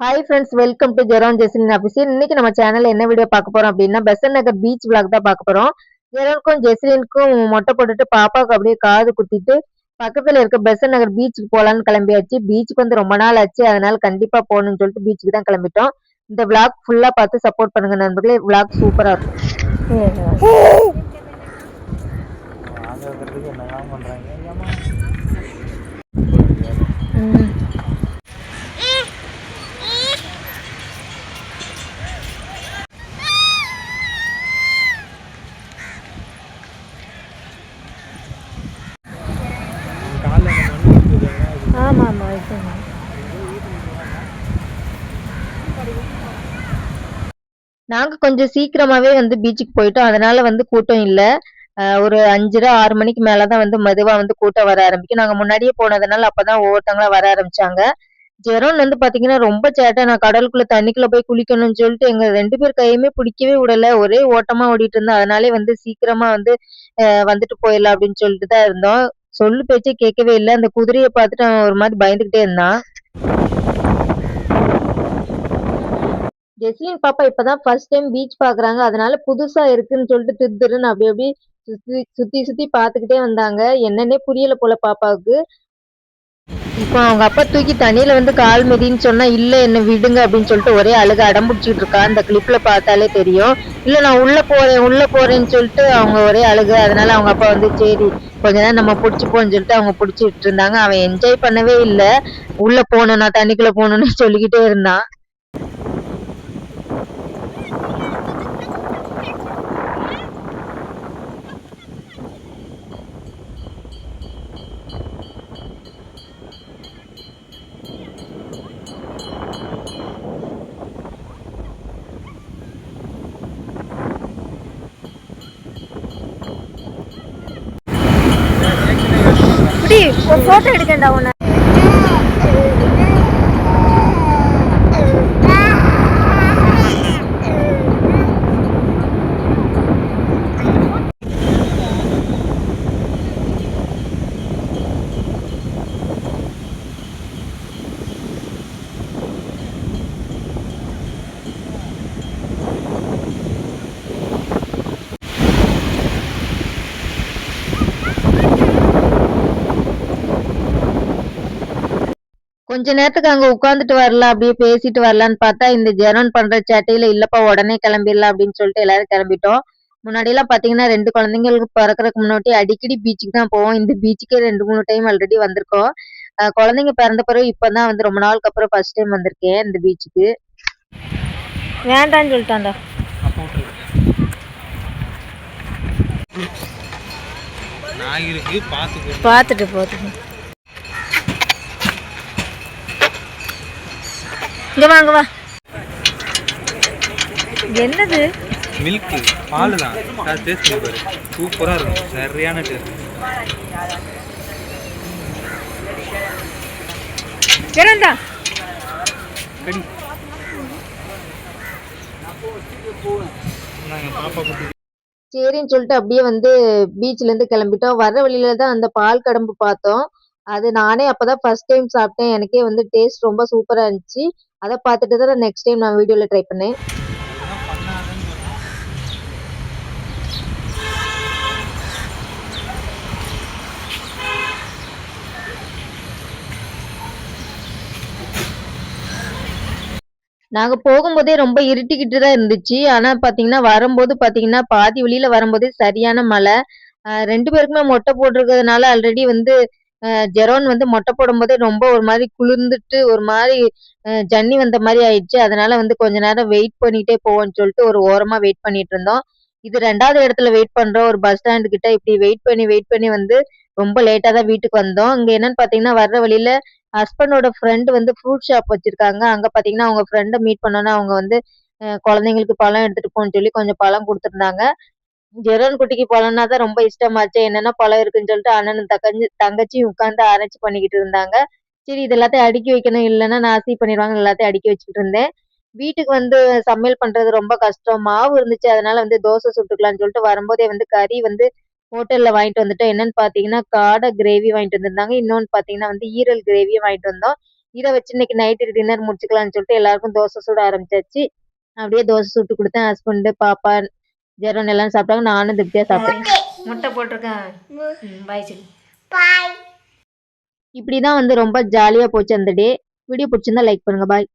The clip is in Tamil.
Hi friends, welcome to Jeron Jesline ஆஃபீஸில். இன்னைக்கு நம்ம சேனல்ல என்ன வீடியோ பார்க்க போறோம் அப்படின்னா, பெசன்ட் நகர் பீச் விளாக் தான் பார்க்க போறோம். ஜெரோனுக்கும் ஜெஸ்லினுக்கும் மொட்டை போட்டுட்டு பாப்பாவுக்கு அப்படியே காது குத்திட்டு பக்கத்துல இருக்க பெசன்ட் நகர் பீச்சுக்கு போலான்னு கிளம்பியாச்சு. பீச்சுக்கு வந்து ரொம்ப நாள் ஆச்சு, அதனால கண்டிப்பா போகணும்னு சொல்லிட்டு பீச்சுக்கு தான் கிளம்பிட்டோம். இந்த விளாக் ஃபுல்லா பார்த்து சப்போர்ட் பண்ணுங்க நண்பர்களே. விளாக் சூப்பரா இருக்கும். ஆமா ஆமா நாங்க கொஞ்சம் சீக்கிரமாவே வந்து பீச்சுக்கு போயிட்டோம். அதனால வந்து கூட்டம் இல்ல. ஒரு 5:30, 6 மணிக்கு மேல தான் வந்து மெதுவா வந்து கூட்டம் வர ஆரம்பிக்கும். நாங்க முன்னாடியே போனதுனால அப்பதான் ஒவ்வொருத்தங்களா வர ஆரம்பிச்சாங்க. ஜெரோன் வந்து பாத்தீங்கன்னா ரொம்ப சேட்டை. நான் கடலுக்குள்ள தண்ணிக்குள்ள போய் குளிக்கணும்னு சொல்லிட்டு எங்க 2 பேர் கையுமே பிடிக்கவே விடல. ஒரே ஓட்டமா ஓடிட்டு இருந்தான். அதனாலே வந்து சீக்கிரமா வந்து வந்துட்டு போயிடலாம் அப்படின்னு சொல்லிட்டு தான் இருந்தோம். சொல்லு பேச்சே கேட்கவே இல்ல. அந்த குதிரைய பார்த்துட்டு அவன் ஒரு மாதிரி பயந்துகிட்டே இருந்தான். ஜெஸ்லின் பாப்பா இப்பதான் ஃபர்ஸ்ட் டைம் பீச் பாக்குறாங்க. அதனால புதுசா இருக்குன்னு சொல்லிட்டு திருன்னு அப்படி அப்படி சுத்தி சுத்தி சுத்தி பாத்துக்கிட்டே வந்தாங்க. என்னன்னே புரியல போல பாப்பாவுக்கு. இப்போ அவங்க அப்பா தூக்கி தண்ணியில வந்து கால் மிதின்னு சொன்னா, இல்ல என்ன விடுங்க அப்படின்னு சொல்லிட்டு ஒரே அழுக அடம் பிடிச்சிட்டு இருக்கா. அந்த கிளிப்ல பார்த்தாலே தெரியும். இல்ல நான் உள்ள போறேன்னு சொல்லிட்டு அவங்க ஒரே அழுக. அதனால அவங்க அப்பா வந்து சரி கொஞ்ச நேரம் நம்ம புடிச்சுப்போம்னு சொல்லிட்டு அவங்க புடிச்சிட்டு இருந்தாங்க. அவன் என்ஜாய் பண்ணவே இல்ல. உள்ள போகணும், நான் தண்ணிக்குள்ள போகணும்னு சொல்லிக்கிட்டே இருந்தான். ஒரு போட்டோ எடுக்கண்டா உன்னை. கொஞ்ச நேரத்துக்கு அங்க உட்காந்துட்டு வரலாம், அப்படியே பேசிட்டு வரலான்னு பார்த்தா, இந்த ஜெரோன் பண்ற சேட்டையில இல்லப்பா உடனே கிளம்பிடலாம் அப்படின்னு சொல்லிட்டு எல்லாரும் கிளம்பிட்டோம். முன்னாடி எல்லாம் பாத்தீங்கன்னா 2 குழந்தைங்களுக்கு பிறக்கறதுக்கு முன்னாடி அடிக்கடி பீச்சுக்கு தான் போவோம். இந்த பீச்சுக்கே 2, 3 டைம் ஆல்ரெடி வந்திருக்கோம். குழந்தைங்க பிறந்த பிறகு இப்பதான் வந்து ரொம்ப நாளுக்கு அப்புறம் ஃபர்ஸ்ட் டைம் வந்திருக்கேன் இந்த பீச்சுக்கு. வேண்டான்னு சொல்லிட்டான்டா. பார்த்துட்டு போதும். இங்க வாங்க வா. என்னது? மில்க் பால் தான். அது டேஸ்ட் பாரு. சூப்பரா இருக்கும். சரியான டேஸ்ட். என்னடா? கடி. நாங்க பாப்பா குட்டி. சரின்னு சொல்லிட்டு அப்படியே வந்து பீச்ல இருந்து கிளம்பிட்டோம். வர்ற வழியில தான் அந்த பால் கடம்பு பார்த்தோம். அது நானே அப்பதான் ஃபர்ஸ்ட் டைம் சாப்பிட்டேன். எனக்கே வந்து டேஸ்ட் ரொம்ப சூப்பரா இருந்துச்சு. அத பார்த்துட்டு தான் நெக்ஸ்ட் டைம் நான் வீடியோல ட்ரை பண்ணேன். நாங்க போகும்போதே ரொம்ப இருட்டிக்கிட்டு தான் இருந்துச்சு. ஆனா பாத்தீங்கன்னா, வரும்போது பாத்தீங்கன்னா, பாதி வழியில வரும்போதே சரியான மழை. 2 பேருக்குமே மொட்டை போட்டிருக்கிறதுனால ஆல்ரெடி வந்து ஜெரோன் வந்து மொட்டை போடும்போதே ரொம்ப ஒரு மாரி குளிர்ந்துட்டு, ஒரு மாரி ஜன்னி வந்த மாரி ஆயிடுச்சு. அதனால வந்து கொஞ்ச நேரம் வெயிட் பண்ணிட்டே போவோம்ன்னு சொல்லிட்டு ஒரு ஓரமா வெயிட் பண்ணிட்டு இருந்தோம். இது 2வது இடத்துல வெயிட் பண்றோம். ஒரு பஸ் ஸ்டாண்ட் கிட்ட இப்படி வெயிட் பண்ணி வந்து ரொம்ப லேட்டா தான் வீட்டுக்கு வந்தோம். இங்க என்னன்னு பாத்தீங்கன்னா, வர்ற வழியில ஹஸ்பண்டோட ஃப்ரெண்ட் வந்து ஃப்ரூட் ஷாப் வச்சிருக்காங்க. அங்க பாத்தீங்கன்னா, அவங்க ஃப்ரெண்ட மீட் பண்ணோனே அவங்க வந்து குழந்தைங்களுக்கு பழம் எடுத்துட்டு போன்னு சொல்லி கொஞ்சம் பழம் குடுத்துருந்தாங்க. ஜெரோன் குட்டிக்கு பழம்னா தான் ரொம்ப இஷ்டமாச்சே. என்னென்ன பழம் இருக்குன்னு சொல்லிட்டு அண்ணனும் தங்கச்சியும் உட்கார்ந்து ஆராய்ச்சி பண்ணிக்கிட்டு இருந்தாங்க. சரி இது எல்லாத்தையும் அடுக்கி வைக்கணும். இல்லன்னா நாஸ்தி பண்ணிருவாங்க. எல்லாத்தையும் அடுக்கி வச்சுக்கிட்டு இருந்தேன். வீட்டுக்கு வந்து சமையல் பண்றது ரொம்ப கஷ்டம். மாவு இருந்துச்சு. அதனால வந்து தோசை சுட்டுக்கலாம்ன்னு சொல்லிட்டு வரும்போதே வந்து கறி வந்து ஹோட்டல்ல வாங்கிட்டு வந்துட்டோம். என்னன்னு பார்த்தீங்கன்னா, காடை கிரேவி வாங்கிட்டு வந்திருந்தாங்க. இன்னொன்னு பார்த்தீங்கன்னா வந்து ஈரல் கிரேவியும் வாங்கிட்டு வந்தோம். இதை வச்சு இன்னைக்கு நைட்டுக்கு டின்னர் முடிச்சுக்கலாம்னு சொல்லிட்டு எல்லாருக்கும் தோசை சுட ஆரம்பிச்சாச்சு. அப்படியே தோசை சுட்டு கொடுத்தேன். ஹஸ்பண்டு, பாப்பா, ஜெரோன் எல்லாம் சாப்பிட்டாங்க. நானும் திருப்தியா சாப்பிட்டேன். முட்டை போட்டிருக்கேன். பாய் சொல்லு. இப்படிதான் வந்து ரொம்ப ஜாலியா போச்சு அந்த டே. வீடியோ பிடிச்சிருந்தா லைக் பண்ணுங்க. பாய்.